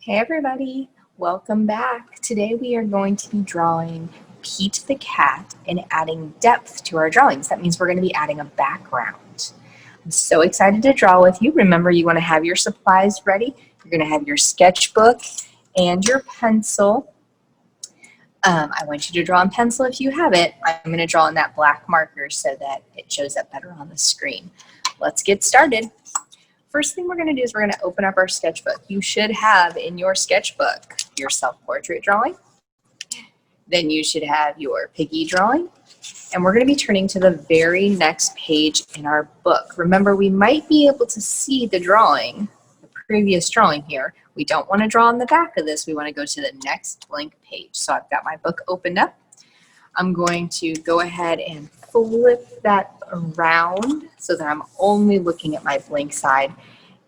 Hey everybody, welcome back. Today we are going to be drawing Pete the cat and adding depth to our drawings. That means we're going to be adding a background. I'm so excited to draw with you. Remember, you want to have your supplies ready. You're going to have your sketchbook and your pencil. I want you to draw in pencil if you have it. I'm going to draw in that black marker so that it shows up better on the screen. Let's get started. First thing we're going to do is we're going to open up our sketchbook. You should have in your sketchbook your self-portrait drawing. Then you should have your piggy drawing. And we're going to be turning to the very next page in our book. Remember, we might be able to see the drawing, the previous drawing here. We don't want to draw on the back of this. We want to go to the next blank page. So I've got my book opened up. I'm going to go ahead and flip that around so that I'm only looking at my blank side.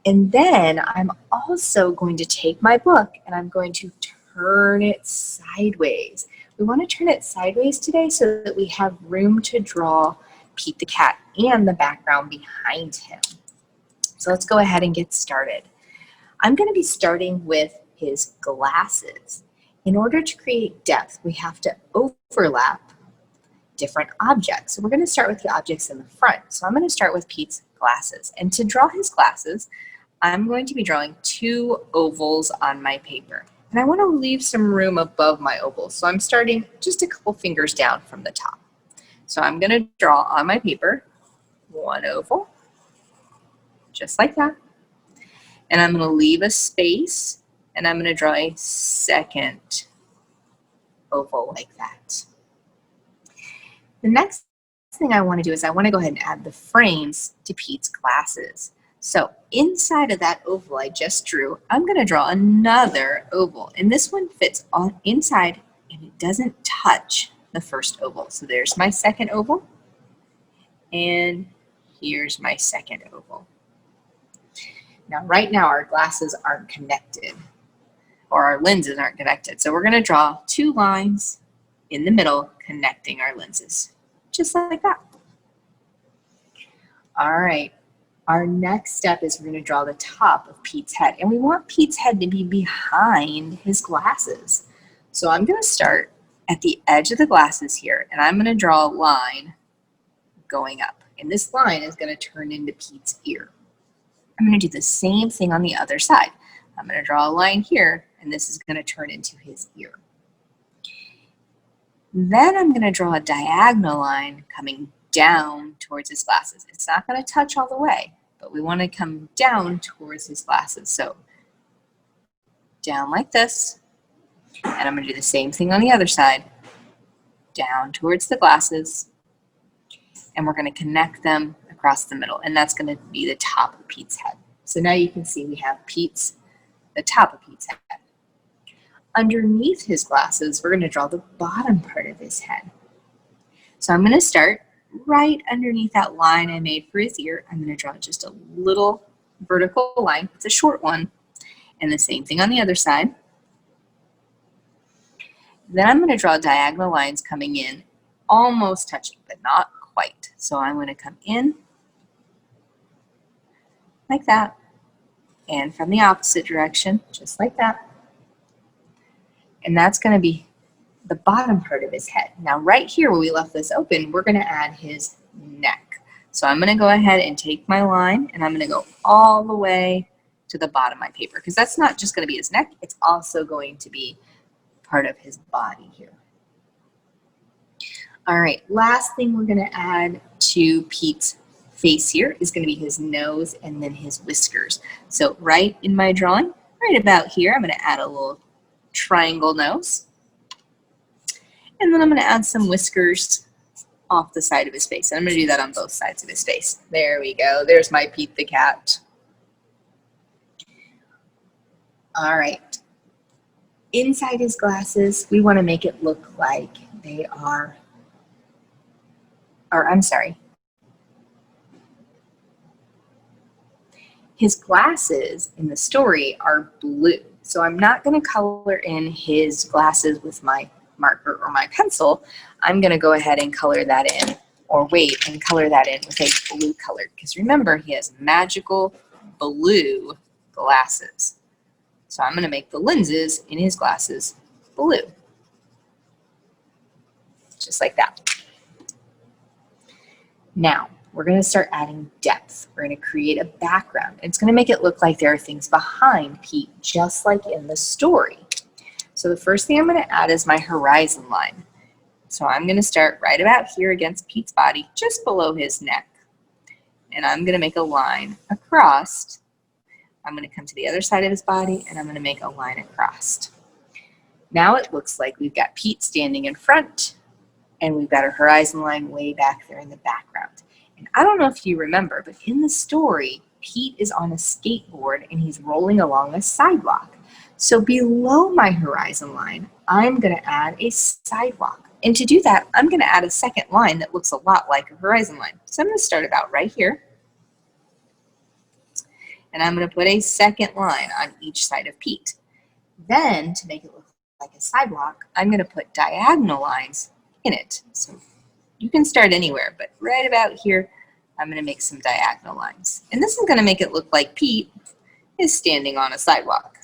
And then I'm also going to take my book and I'm going to turn it sideways. We want to turn it sideways today so that we have room to draw Pete the cat and the background behind him. So let's go ahead and get started. I'm going to be starting with his glasses. In order to create depth, we have to overlap different objects. So we're going to start with the objects in the front. So I'm going to start with Pete's glasses. And to draw his glasses, I'm going to be drawing two ovals on my paper. And I want to leave some room above my ovals. So I'm starting just a couple fingers down from the top. So I'm going to draw on my paper one oval, just like that. And I'm going to leave a space, and I'm going to draw a second oval like that. The next thing I want to do is I want to go ahead and add the frames to Pete's glasses. So inside of that oval I just drew, I'm going to draw another oval. And this one fits on inside and it doesn't touch the first oval. So there's my second oval. And here's my second oval. Now, right now our glasses aren't connected, or our lenses aren't connected. So we're going to draw two lines in the middle connecting our lenses, just like that. All right, our next step is we're going to draw the top of Pete's head, and we want Pete's head to be behind his glasses. So I'm going to start at the edge of the glasses here, and I'm going to draw a line going up, and this line is going to turn into Pete's ear. I'm going to do the same thing on the other side. I'm going to draw a line here, and this is going to turn into his ear. Then I'm going to draw a diagonal line coming down towards his glasses. It's not going to touch all the way, but we want to come down towards his glasses. So down like this, and I'm going to do the same thing on the other side, down towards the glasses, and we're going to connect them across the middle, and that's going to be the top of Pete's head. So now you can see we have the top of Pete's head. Underneath his glasses, we're going to draw the bottom part of his head. So I'm going to start right underneath that line I made for his ear. I'm going to draw just a little vertical line. It's a short one. And the same thing on the other side. Then I'm going to draw diagonal lines coming in, almost touching, but not quite. So I'm going to come in like that, and from the opposite direction, just like that. And that's going to be the bottom part of his head. Now right here where we left this open, we're going to add his neck. So I'm going to go ahead and take my line, and I'm going to go all the way to the bottom of my paper, because that's not just going to be his neck, it's also going to be part of his body here. All right, last thing we're going to add to Pete's face here is going to be his nose and then his whiskers. So right in my drawing, right about here, I'm going to add a little triangle nose. And then I'm going to add some whiskers off the side of his face. And I'm going to do that on both sides of his face. There we go. There's my Pete the cat. All right. Inside his glasses, we want to make it look like they are, his glasses in the story are blue. So I'm not going to color in his glasses with my marker or my pencil. I'm going to go ahead and color that in, or wait and color that in with a blue color. Because remember, he has magical blue glasses. So I'm going to make the lenses in his glasses blue, just like that. Now, we're going to start adding depth. We're going to create a background. It's going to make it look like there are things behind Pete, just like in the story. So the first thing I'm going to add is my horizon line. So I'm going to start right about here against Pete's body, just below his neck. And I'm going to make a line across. I'm going to come to the other side of his body, and I'm going to make a line across. Now it looks like we've got Pete standing in front, and we've got a horizon line way back there in the background. And I don't know if you remember, but in the story, Pete is on a skateboard and he's rolling along a sidewalk. So below my horizon line, I'm going to add a sidewalk. And to do that, I'm going to add a second line that looks a lot like a horizon line. So I'm going to start about right here. And I'm going to put a second line on each side of Pete. Then, to make it look like a sidewalk, I'm going to put diagonal lines in it. So you can start anywhere, but right about here, I'm going to make some diagonal lines. And this is going to make it look like Pete is standing on a sidewalk.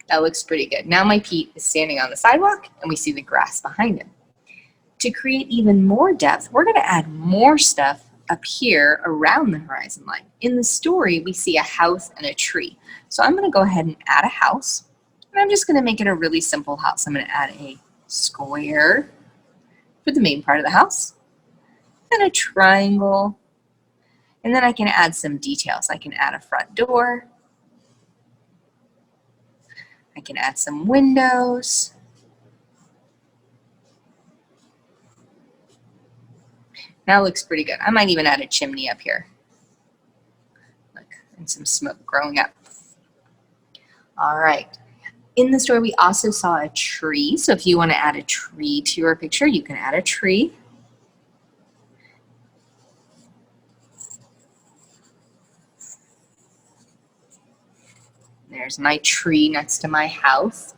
That looks pretty good. Now my Pete is standing on the sidewalk, and we see the grass behind him. To create even more depth, we're going to add more stuff up here around the horizon line. In the story, we see a house and a tree. So I'm going to go ahead and add a house, and I'm just going to make it a really simple house. I'm going to add a square for the main part of the house, and a triangle, and then I can add some details. I can add a front door, I can add some windows, now it looks pretty good. I might even add a chimney up here. Look, and some smoke growing up. All right. In the story, we also saw a tree. So if you want to add a tree to your picture, you can add a tree. There's my tree next to my house.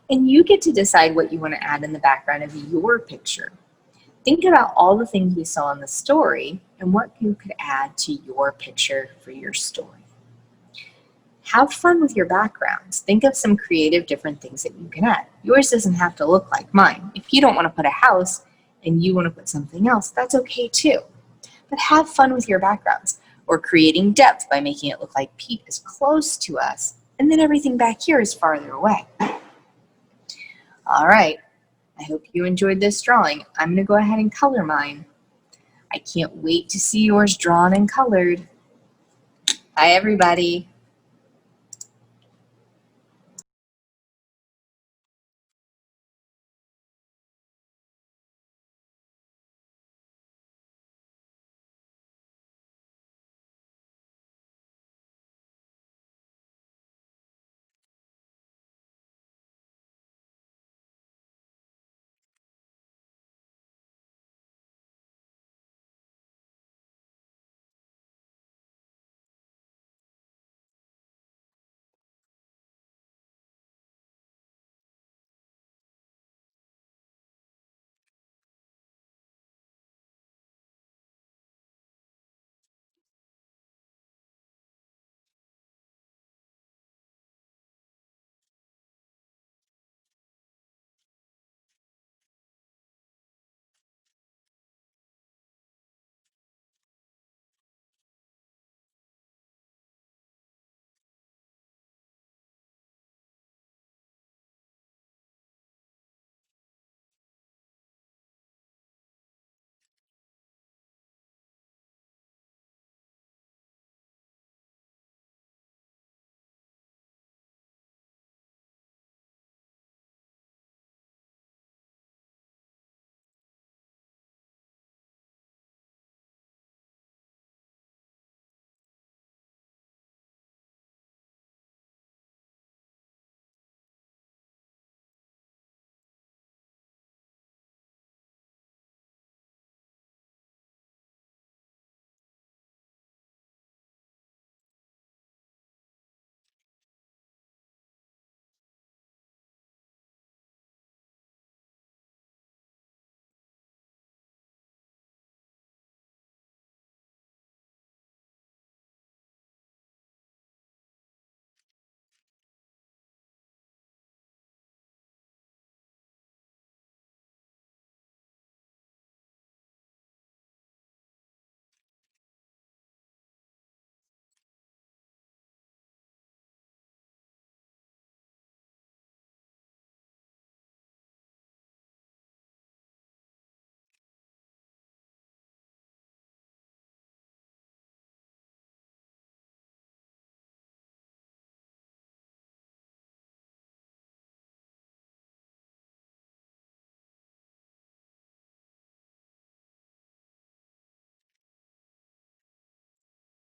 And you get to decide what you want to add in the background of your picture. Think about all the things we saw in the story and what you could add to your picture for your story. Have fun with your backgrounds. Think of some creative different things that you can add. Yours doesn't have to look like mine. If you don't want to put a house and you want to put something else, that's okay too. But have fun with your backgrounds, or creating depth by making it look like Pete is close to us and then everything back here is farther away. All right, I hope you enjoyed this drawing. I'm going to go ahead and color mine. I can't wait to see yours drawn and colored. Bye, everybody.